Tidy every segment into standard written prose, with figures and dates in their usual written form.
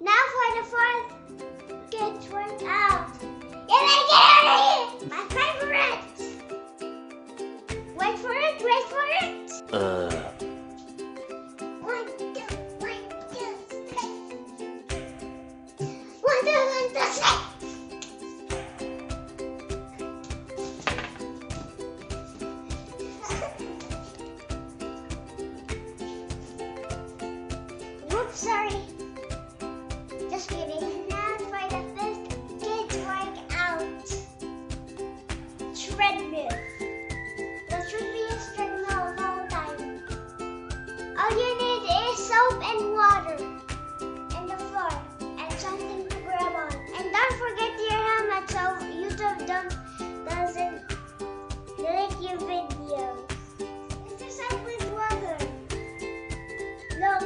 Now for the fourth get workout. Get out of here! My favorite! Wait for it, wait for it! 1, 2, 1, 2, 3. 1, 2, 1, 2, 3. Whoops, sorry. Just kidding. Now for the fifth kids workout. Treadmill. There should be a treadmill all the time. All you need is soap and water and the floor and something to grab on. And don't forget your helmet so YouTube doesn't delete your video. It's the soap with water. Look.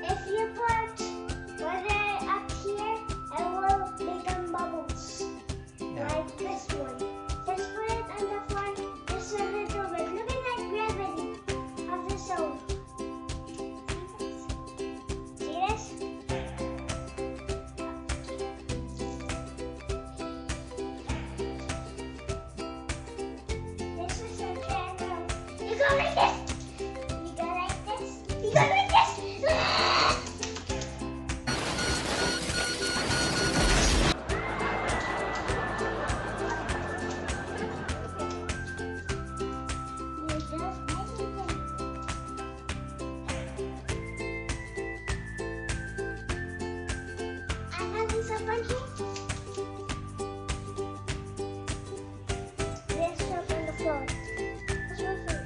If you put water up here, it will become bubbles. Like this one. Just put it on the floor just a little bit. Look at that gravity of the soap. See this? This is a treadmill. You go like this. You go like this. You go like this. I'm having some fun here. There's soap on the floor. What's your food?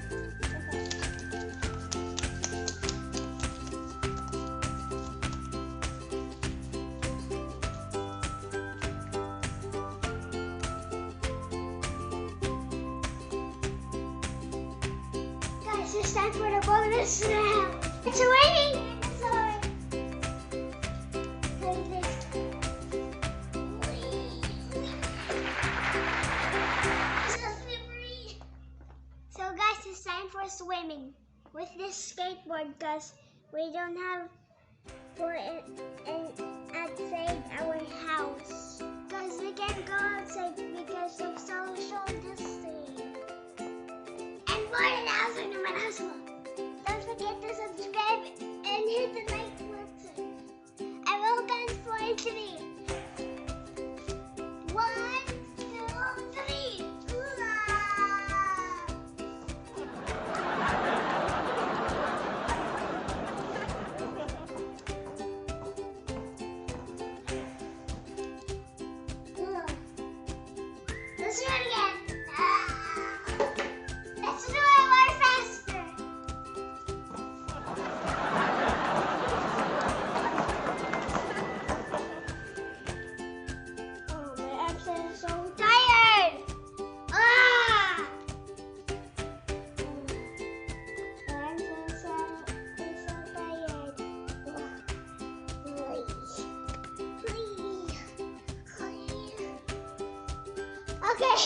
Guys, it's time for the bonus round. It's raining. Sorry. Like this. So slippery. So guys, it's time for swimming with this skateboard because we don't have for it outside our house. Because we can't go outside because of social distancing. And for the thousand naman as well. Don't forget to subscribe and hit the like button. I will count for 3. 1, 2, 3. Let's do it again. Let's do it more faster. Oh, my arms are so tired. My arms are so tired. Please. Okay,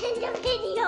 end the video.